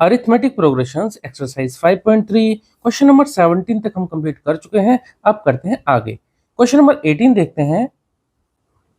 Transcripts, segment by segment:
Arithmetic progressions exercise 5.3 question number 17 तक हम complete कर चुके हैं। अब करते हैं आगे। क्वेश्चन नंबर 18 देखते हैं।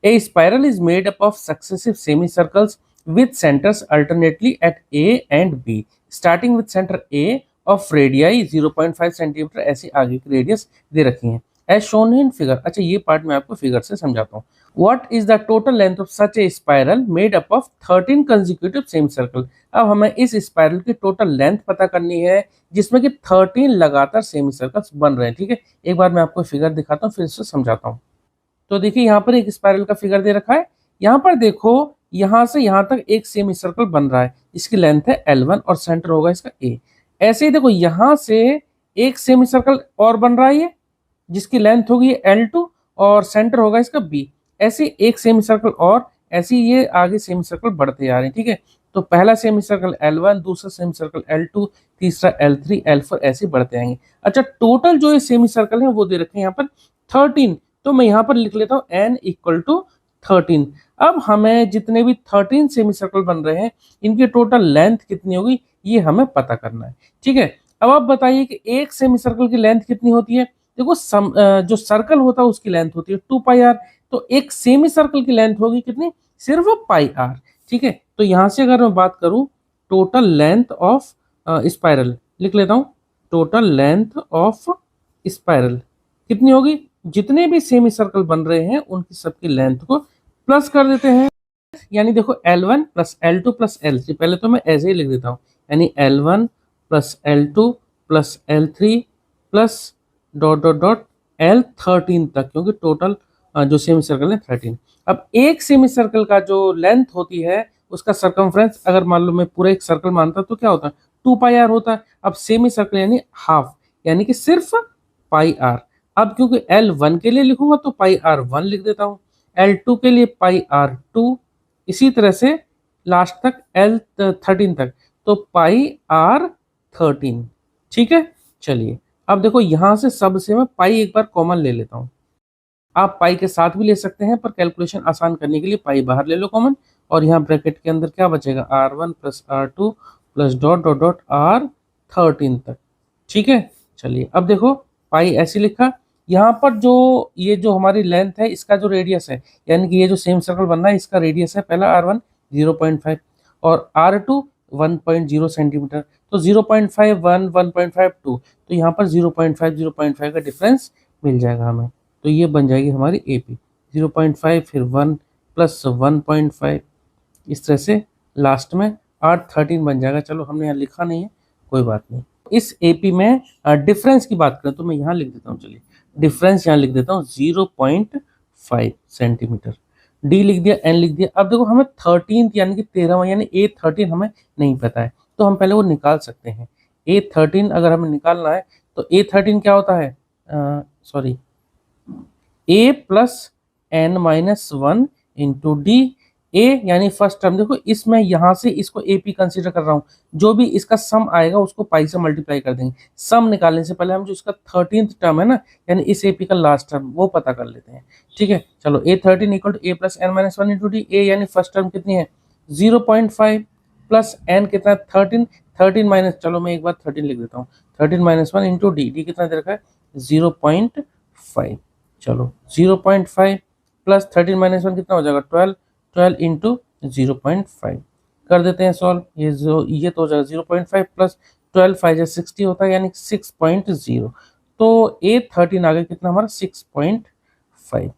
A spiral is made up of successive semi circles with centres alternately at A and B starting with centre A of radii 0.5 centimetre. ऐसी आगे की रेडियस दे रखी है एज शोन इन फिगर। अच्छा, ये पार्ट मैं आपको फिगर से समझाता हूँ। What is the total length of such a spiral made up of 13 consecutive same circle? अब हमें इस स्पाइरल की टोटल लेंथ पता करनी है जिसमें कि 13 लगातार सेमी सर्कल्स बन रहे हैं। ठीक है, एक बार मैं आपको फिगर दिखाता हूँ फिर इससे समझाता हूँ। तो देखिए यहाँ पर एक स्पाइरल का फिगर दे रखा है। यहाँ पर देखो, यहाँ से यहाँ तक एक सेमी सर्कल बन रहा है, इसकी लेंथ है L1 और सेंटर होगा इसका A। ऐसे ही देखो यहाँ से एक सेमी सर्कल और बन रहा है जिसकी लेंथ होगी L2 और सेंटर होगा इसका B। ऐसे एक सेमी सर्कल और ऐसे ये आगे सेमी सर्कल बढ़ते जा रहे हैं। ठीक है, तो पहला सेमी सर्कल L1, दूसरा सेमी सर्कल L2, तीसरा L3, L4 ऐसे बढ़ते आएंगे। अच्छा, टोटल जो ये सेमी सर्कल है वो दे रखे हैं यहाँ पर 13। तो मैं यहाँ पर लिख लेता हूँ n इक्वल टू 13। अब हमें जितने भी 13 सेमी सर्कल बन रहे हैं इनकी टोटल लेंथ कितनी होगी ये हमें पता करना है। ठीक है, अब आप बताइए कि एक सेमी सर्कल की लेंथ कितनी होती है। देखो जो सर्कल होता है उसकी लेंथ होती है 2πr। तो एक सेमी सर्कल की लेंथ होगी कितनी, सिर्फ πr। ठीक है, तो यहां से अगर मैं बात करूं टोटल लेंथ ऑफ स्पाइरल, लिख लेता हूं टोटल लेंथ ऑफ स्पाइरल कितनी होगी, जितने भी सेमी सर्कल बन रहे हैं उनकी सबकी लेंथ को प्लस कर देते हैं। यानी देखो L1 plus L2 plus L3, पहले तो मैं ऐसे ही लिख देता हूं, यानी L1 plus L2 plus L3 plus dot dot dot L13 तक, क्योंकि टोटल जो सेमी सर्कल है 13। अब एक सेमी सर्कल का जो लेंथ होती है उसका सर्कमफ्रेंस अगर मान लो मैं पूरा एक सर्कल मानता तो क्या होता है 2πr होता है। अब सेमी सर्कल यानी हाफ, यानी कि सिर्फ πr। अब क्योंकि L1 के लिए लिखूंगा तो πr1 लिख देता हूँ, L2 के लिए πr2, इसी तरह से लास्ट तक L13 तक तो πr13। ठीक है, चलिए अब देखो यहां से सबसे मैं पाई एक बार कॉमन ले लेता हूं। आप पाई के साथ भी ले सकते हैं पर कैलकुलेशन आसान करने के लिए पाई बाहर ले लो कॉमन, और यहाँ ब्रैकेट के अंदर क्या बचेगा R1 plus R2 plus dot dot dot R13 तक। ठीक है, चलिए अब देखो पाई ऐसे लिखा। यहाँ पर जो ये जो हमारी लेंथ है इसका जो रेडियस है, यानी कि ये जो सेम सर्कल बनना है इसका रेडियस है पहला R1 0.5 और R2 1.0 सेंटीमीटर। तो 0.5 1 1.5 2, तो यहाँ पर 0.5 का डिफरेंस मिल जाएगा हमें। तो ये बन जाएगी हमारी AP 0.5 फिर 1 प्लस 1.5, इस तरह से लास्ट में R13 बन जाएगा। चलो हमने यहाँ लिखा नहीं है, कोई बात नहीं। इस AP में डिफरेंस की बात करें तो मैं यहाँ लिख देता हूँ, चलिए डिफरेंस यहाँ लिख देता हूँ 0.5 सेंटीमीटर। D लिख दिया, N लिख दिया। अब देखो हमें 13 यानी कि 13वां यानी A13 हमें नहीं पता है तो हम पहले वो निकाल सकते हैं। A13 अगर हमें निकालना है तो A13 क्या होता है, sorry A plus N minus 1 into D. A यानी फर्स्ट टर्म, देखो इसमें यहाँ से इसको AP कंसीडर कर रहा हूँ, जो भी इसका सम आएगा उसको पाई से मल्टीप्लाई कर देंगे। सम निकालने से पहले हम जो इसका 13th टर्म है ना, यानी इस AP का लास्ट टर्म वो पता कर लेते हैं। ठीक है, चलो A13 equal to A plus N minus 1 into D. A यानी फर्स्ट टर्म कितनी है 0.5 प्लस N कितना 13 माइनस, चलो मैं एक बार 13 लिख देता हूँ, 13 माइनस 1 इंटू डी। डी कितना दे रखा है 0.5। चलो 0.5 प्लस 13 माइनस 1 कितना हो जाएगा 12 इंटू 0.5 कर देते हैं सॉल्व। ये तो हो जाएगा 0.5 प्लस 12 5 60 होता है, यानी 6.0। तो A13 आ गया कितना हमारा 6.5,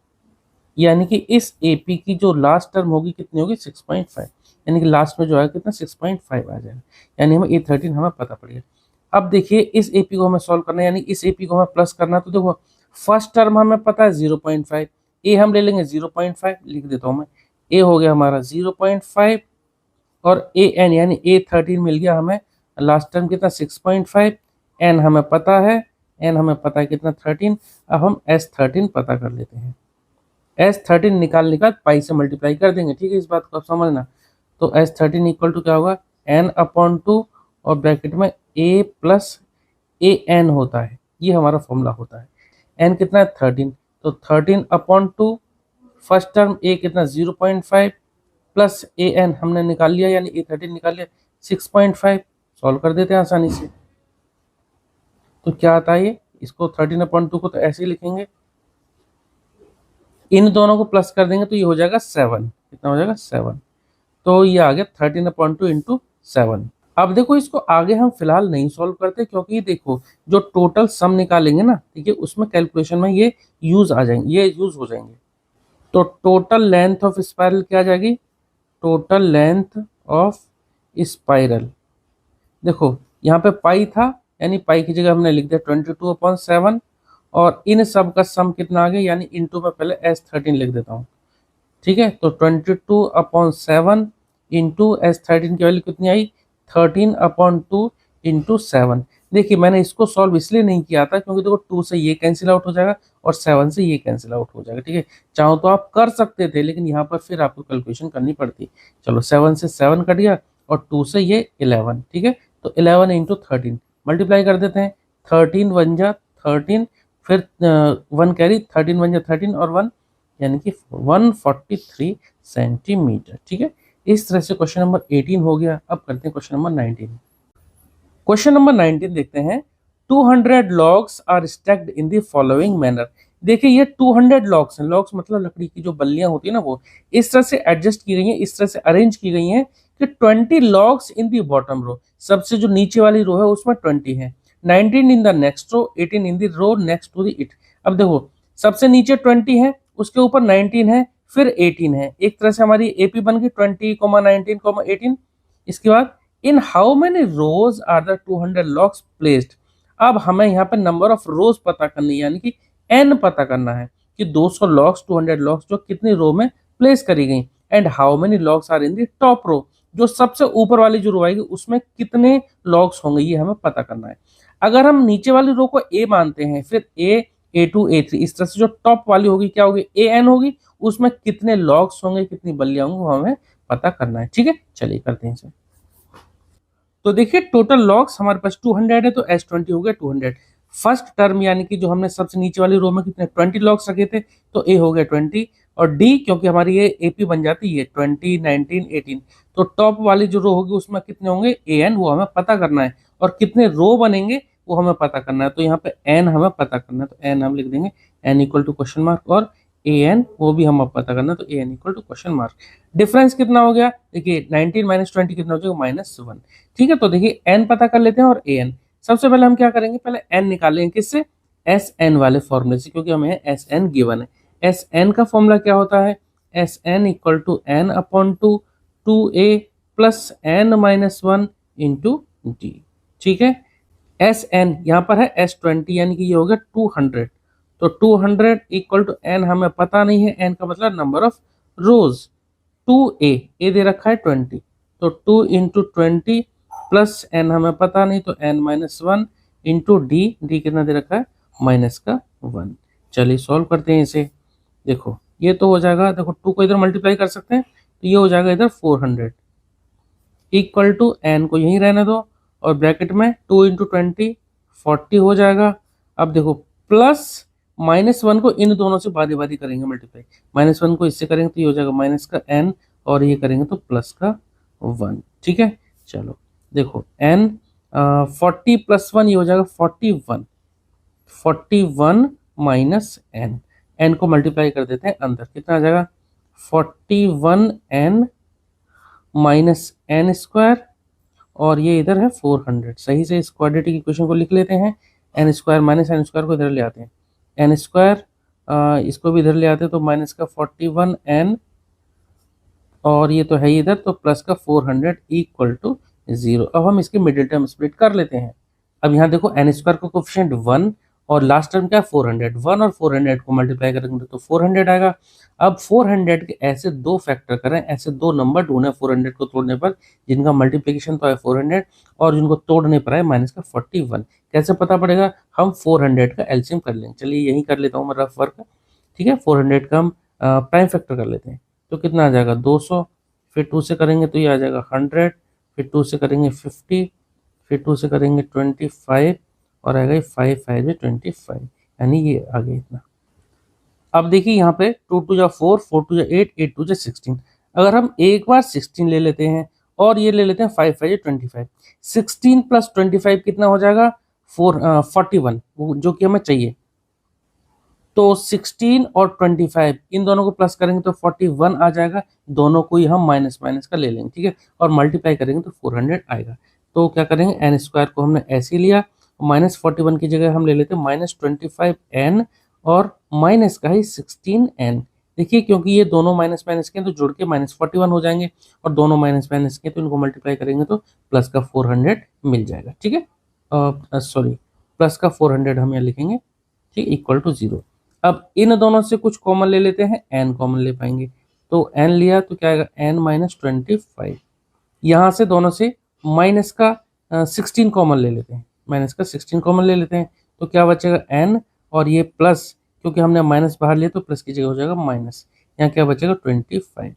यानी कि इस AP की जो लास्ट टर्म होगी कितनी होगी 6.5, यानी कि लास्ट में जो है कितना 6.5 आ जाएगा, यानी हमें A13 हमें पता पड़ गया। अब देखिए इस AP को हमें सॉल्व करना है, यानी इस AP को हमें प्लस करना है। तो देखो फर्स्ट टर्म हमें पता है 0.5, A हम ले लेंगे 0.5, लिख देता हूँ मैं। A हो गया हमारा 0.5 और AN यानी A13 मिल गया हमें, लास्ट टर्म कितना 6.5। N हमें पता है, N हमें पता है कितना 13। अब हम S13 पता कर लेते हैं। S13 निकालने का पाई से मल्टीप्लाई कर देंगे। ठीक है, इस बात को आप समझना। तो S13 इक्वल टू क्या होगा N/2 और ब्रैकेट में A प्लस AN होता है, ये हमारा फॉर्मूला होता है। N कितना है 13, तो 13/2 फर्स्ट टर्म A कितना 0.5 प्लस AN हमने निकाल लिया, यानी A13 निकाल लिया 6.5 सॉल्व कर देते हैं आसानी से। तो क्या आता है ये, इसको 13/2 को तो ऐसे ही लिखेंगे, इन दोनों को प्लस कर देंगे तो ये हो जाएगा 7। कितना हो जाएगा 7। तो ये आ गया 13/2 इंटू 7। अब देखो इसको आगे हम फिलहाल नहीं सॉल्व करते, क्योंकि देखो जो टोटल सम निकालेंगे ना, ठीक है, उसमें कैलकुलेशन में ये यूज आ जाएंगे, ये यूज हो जाएंगे। तो टोटल लेंथ ऑफ स्पाइरल क्या आ जाएगी, टोटल लेंथ ऑफ स्पाइरल। देखो यहाँ पे पाई था, यानी पाई की जगह हमने लिख दिया 22/7, और इन सब का सम कितना आ गया, यानी इंटू में पहले S13 लिख देता हूँ, ठीक है। तो 22/7 इंटू S13 की वैल्यू कितनी आई, 13/2 इंटू 7। देखिए मैंने इसको सॉल्व इसलिए नहीं किया था क्योंकि देखो 2 से ये कैंसिल आउट हो जाएगा और 7 से ये कैंसिल आउट हो जाएगा, ठीक है। चाहो तो आप कर सकते थे, लेकिन यहाँ पर फिर आपको कैलकुलेशन करनी पड़ती। चलो 7 से 7 कट गया और 2 से ये 11, ठीक है। तो 11 इंटू 13 मल्टीप्लाई कर देते हैं, 13 1 जा 13, फिर 1 कैरी, 13 1 जा 13 और 1 यानी कि 143 सेंटीमीटर, ठीक है। इस तरह से क्वेश्चन नंबर 18 हो गया। अब करते हैं क्वेश्चन नंबर 19। क्वेश्चन नंबर 19 देखते हैं, 200 logs are stacked in the following manner. देखिए ये 200 लॉग्स हैं, लॉग्स मतलब लकड़ी की जो बल्लियां होती है ना, वो इस तरह से एडजस्ट की गई हैं, इस तरह से अरेंज की गई हैं कि 20 logs in the bottom row, सबसे जो नीचे वाली रो है उसमें 20 है, 19 in the next row, 18 in the row next to the it. अब देखो सबसे नीचे 20 है, उसके ऊपर 19 है, फिर 18 है, एक तरह से हमारी एपी बन गई 20, 19, 18। इसके बाद in how many rows are the 200 logs placed. अब हमें यहाँ पे नंबर ऑफ रोज पता करनी है, यानी कि एन पता करना है कि 200 लॉक्स 200 लॉक्स जो कितनी रो में प्लेस करी गई, and how many logs are in the top row, जो सबसे ऊपर वाली जो रो आएगी उसमें कितने लॉक्स होंगे, ये हमें पता करना है। अगर हम नीचे वाली रो को ए मानते हैं, फिर A2 A3 इस तरह से जो टॉप वाली होगी क्या होगी, AN होगी, उसमें कितने लॉक्स होंगे, कितनी बल्लियां होंगी, वो हमें पता करना है, ठीक है। चलिए करते हैं इसे। तो देखिए टोटल लॉग्स हमारे पास 200 है, तो S20 हो गया 200। फर्स्ट टर्म यानी कि जो हमने सबसे नीचे वाली रो में कितने 20 लॉग्स रखे थे, तो A हो गया 20, और D क्योंकि हमारी ये AP बन जाती है 20, 19, 18, तो टॉप वाली जो रो होगी उसमें कितने होंगे AN, वो हमें पता करना है, और कितने रो बनेंगे वो हमें पता करना है। तो यहाँ पे N हमें पता करना है, तो N हम लिख देंगे N equal to question mark, और AN वो भी हमें पता करना है, तो AN equal to question mark. Difference कितना हो गया, देखिए 19 - 20 कितना हो जाएगा, -1, ठीक है। तो देखिए n पता कर लेते हैं, और an सबसे पहले हम क्या करेंगे, पहले n निकालेंगे किससे, Sn वाले फॉर्मूले से, क्योंकि हमें Sn गिवन है। Sn का फॉर्मूला क्या होता है, Sn equal to n/2 2a plus n-1 into d, ठीक है। Sn यहाँ पर है S20, यानी कि ये हो गया 200, तो 200 इक्वल टू n हमें पता नहीं है, n का मतलब number of rose, 2a, a दे रखा है 20, तो 2 इंटू 20 प्लस n हमें पता नहीं, तो n-1 इंटू d कितना दे रखा है, माइनस का 1। चलिए सॉल्व करते हैं इसे। देखो ये तो हो जाएगा, देखो 2 को इधर मल्टीप्लाई कर सकते हैं, तो ये हो जाएगा इधर 400 इक्वल टू n को यहीं रहने दो, और ब्रैकेट में 2 इंटू 20 40 हो जाएगा। अब देखो प्लस -1 को इन दोनों से बारी बारी करेंगे मल्टीप्लाई, -1 को इससे करेंगे तो ये हो जाएगा माइनस का n, और ये करेंगे तो प्लस का 1, ठीक है। चलो देखो n 40 प्लस 1 ये हो जाएगा 41, 41 माइनस n को मल्टीप्लाई कर देते हैं अंदर, कितना आ जाएगा 41n माइनस n स्क्वायर, और ये इधर है 400। सही से इस क्वाड्रेटिक इक्वेशन को लिख लेते हैं, n square minus n square को इधर ले आते हैं, n स्क्वायर इसको भी इधर ले आते हैं, तो माइनस का 41n, और ये तो है ही इधर, तो प्लस का 400 इक्वल टू 0। अब हम इसके मिडिल टर्म स्प्लिट कर लेते हैं। अब यहाँ देखो n स्क्वायर का कोफिशिएंट 1, और लास्ट टर्म क्या 400, 1 और 400 को मल्टीप्लाई करेंगे तो 400 आएगा। अब 400 के ऐसे दो फैक्टर करें, ऐसे दो नंबर ढूंढे 400 को तोड़ने पर जिनका मल्टीप्लिकेशन तो है 400 और जिनको तोड़ने पर है माइनस का 41। कैसे पता पड़ेगा, हम 400 का एलसीएम कर लेंगे। चलिए यही कर लेता हूँ मैं रफ वर्क, ठीक है। 400 का हम प्राइम फैक्टर कर लेते हैं, तो कितना आ जाएगा 200, फिर 2 से करेंगे तो ये आ जाएगा 100, फिर 2 से करेंगे 50, फिर 2 से करेंगे 25, और आएगा 5 5 25, यानी ये आ गया इतना। अब देखिए यहाँ पे 2 2 जा 4, 4 2 जा 8, 8 2 जा 16। अगर हम एक बार 16 ले लेते हैं और ये ले लेते हैं 5 5 25। 16 प्लस 25 कितना हो जाएगा 41, जो कि हमें चाहिए। तो 16 और 25 इन दोनों को प्लस करेंगे तो 41 आ जाएगा। दोनों को ही हम माइनस माइनस का ले लेंगे, ठीक है, और मल्टीप्लाई करेंगे तो 400 आएगा। तो क्या करेंगे, एन स्क्वायर को हमने ऐसे लिया, माइनस 41 की जगह हम ले लेते हैं माइनस 25n और माइनस का ही 16n। देखिए क्योंकि ये दोनों माइनस माइनस के हैं तो जुड़ के माइनस 41 हो जाएंगे, और दोनों माइनस माइनस के तो इनको मल्टीप्लाई करेंगे तो प्लस का 400 मिल जाएगा, ठीक है। सॉरी, प्लस का 400 हम यहाँ लिखेंगे, ठीक, इक्वल टू 0। अब इन दोनों से कुछ कॉमन ले लेते हैं, n कॉमन ले पाएंगे, तो n लिया तो क्या आएगा n माइनस 25। यहाँ से दोनों से माइनस का 16 कॉमन ले लेते हैं, माइनस का 16 कॉमन ले लेते हैं, तो क्या बचेगा n, और ये प्लस, क्योंकि हमने माइनस बाहर लिया तो प्लस की जगह हो जाएगा माइनस, यहाँ क्या बचेगा 25।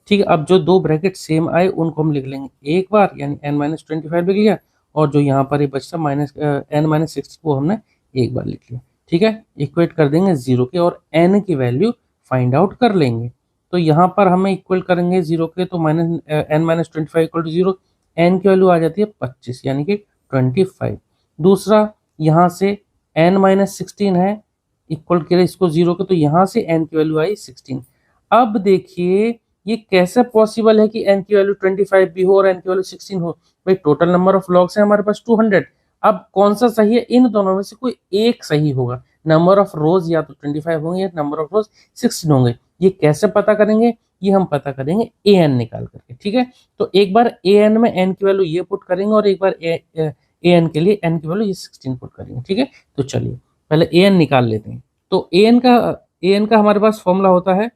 ठीक है, अब जो दो ब्रैकेट सेम आए उनको हम लिख लेंगे एक बार, यानी n माइनस 25 लिख लिया, और जो यहाँ पर ये बचता माइनस n माइनस 16 वो हमने एक बार लिख लिया, ठीक है। इक्वेट कर देंगे 0 के और n की वैल्यू फाइंड आउट कर लेंगे। तो यहाँ पर हमें इक्वल करेंगे 0 के, तो minus n minus 25 equal to 0, n की वैल्यू आ जाती है 25 यानी कि 25। दूसरा यहाँ से n माइनस 16 है, इक्वल करें इसको 0 के, तो यहाँ से n की वैल्यू आई 16। अब देखिए ये कैसे पॉसिबल है कि n की वैल्यू 25 भी हो और n की वैल्यू 16 हो। भाई टोटल नंबर ऑफ लॉग्स है हमारे पास 200। अब कौन सा सही है, इन दोनों में से कोई एक सही होगा। नंबर ऑफ रोज या तो 25 होंगे या नंबर ऑफ रोज 16 होंगे। ये कैसे पता करेंगे, ये हम पता करेंगे an निकाल करके, ठीक है। तो एक बार an में n की वैल्यू ये पुट करेंगे और एक बार an के लिए n की वैल्यू ये 16 पुट करेंगे, ठीक है। तो चलिए पहले an निकाल लेते हैं। तो an का हमारे पास फॉर्मूला होता है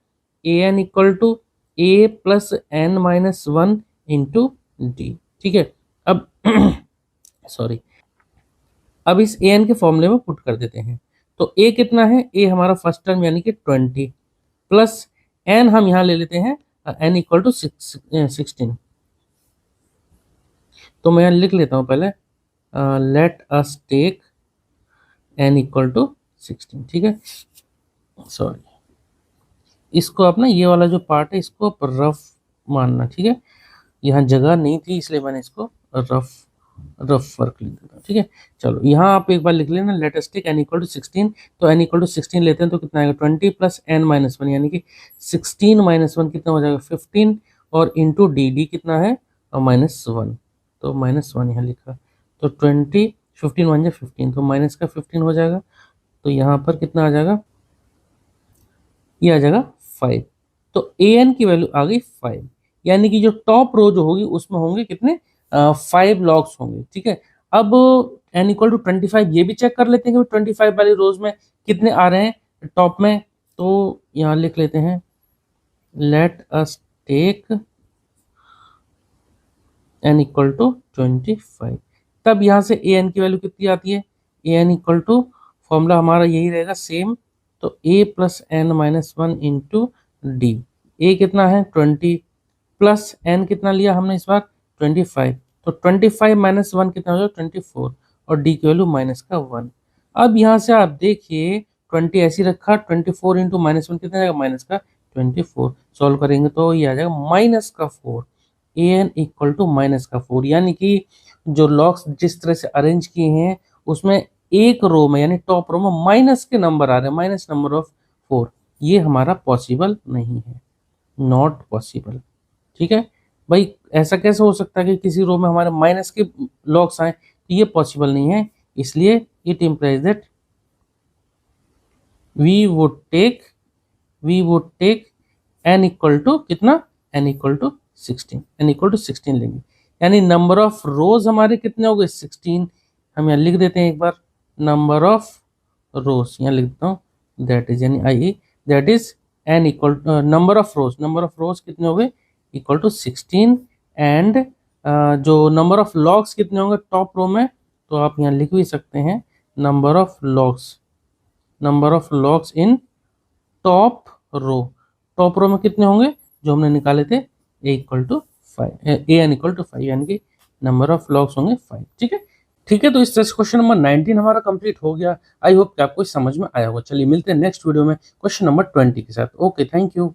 an equal to a plus n minus 1 into d, ठीक है। अब सॉरी, अब इस an के फॉर्मूले में पुट कर देते हैं। तो a कितना है, a हमारा फर्स्ट टर्म यानी कि 20 प्लस n हम यहाँ ले लेते हैं n इक्वल टू 16। तो मैं यहाँ लिख लेता हूँ पहले, let us take n equal to 16, ठीक है। सॉरी, इसको आप ना ये वाला जो पार्ट है इसको आप रफ मानना, ठीक है। यहाँ जगह नहीं थी इसलिए मैंने इसको रफ वर्क लिख देता, ठीक है। चलो यहाँ आप एक बार लिख लेना, let us take n equal to 16। तो n इक्वल टू 16 लेते हैं तो कितना आएगा 20 प्लस n माइनस 1 यानी कि 16 माइनस 1 कितना हो जाएगा 15, और इंटू डी कितना है माइनस 1, तो माइनस 1 यहाँ लिखा। तो 20 15 1 15, तो माइनस का 15 हो जाएगा। तो यहाँ पर कितना आ जाएगा, ये आ जाएगा 5। तो an की वैल्यू आ गई 5, यानी कि जो टॉप रो जो होगी उसमें होंगे कितने 5 लॉग्स होंगे, ठीक है। अब n इक्वल टू 25 ये भी चेक कर लेते हैं कि 25 वाली रोज में कितने आ रहे हैं टॉप में। तो यहाँ लिख लेते हैं let us take n equal to 25। तब यहाँ से an की वैल्यू कितनी आती है, an इक्वल टू फॉर्मूला हमारा यही रहेगा सेम। तो a plus n minus 1 into D, A कितना है 20 प्लस n कितना लिया हमने इस बार 25, तो 25 माइनस 1 कितना हो जाएगा 24, और डी की वैल्यू माइनस का 1। अब यहाँ से आप देखिए 20 ऐसी रखा, 24 इंटू माइनस 1 कितना जाएगा माइनस का 24। सॉल्व करेंगे तो ये आ जाएगा माइनस का 4, an इक्वल टू माइनस का 4। यानी कि जो लॉग्स जिस तरह से अरेंज किए हैं उसमें एक रो में यानी टॉप रो में माइनस के नंबर आ रहे हैं, माइनस नंबर ऑफ 4। ये हमारा पॉसिबल नहीं है, नॉट पॉसिबल, ठीक है। भाई ऐसा कैसे हो सकता है कि किसी रो में हमारे माइनस के लॉग्स आए, तो ये पॉसिबल नहीं है। इसलिए it implies that we would take n equal to कितना, n equal to 16, n equal to 16 लेंगे। यानी नंबर ऑफ रोज हमारे कितने हो गए 16। हम यहाँ लिख देते हैं एक बार नंबर ऑफ रोज, यहाँ लिख देता हूँ दैट इज यानी I, that is n equal number of rows कितने हो गए इक्वल टू 16। एंड जो नंबर ऑफ लॉग्स कितने होंगे टॉप रो में, तो आप यहाँ लिख भी सकते हैं number of logs in top row में कितने होंगे जो हमने निकाले थे a equal to 5, an equal to 5, यानी कि नंबर ऑफ लॉग्स होंगे 5, ठीक है। ठीक है, तो इस तरह से क्वेश्चन नंबर 19 हमारा कंप्लीट हो गया। आई होप कि आपको समझ में आया होगा। चलिए मिलते हैं नेक्स्ट वीडियो में क्वेश्चन नंबर 20 के साथ। Okay, thank you.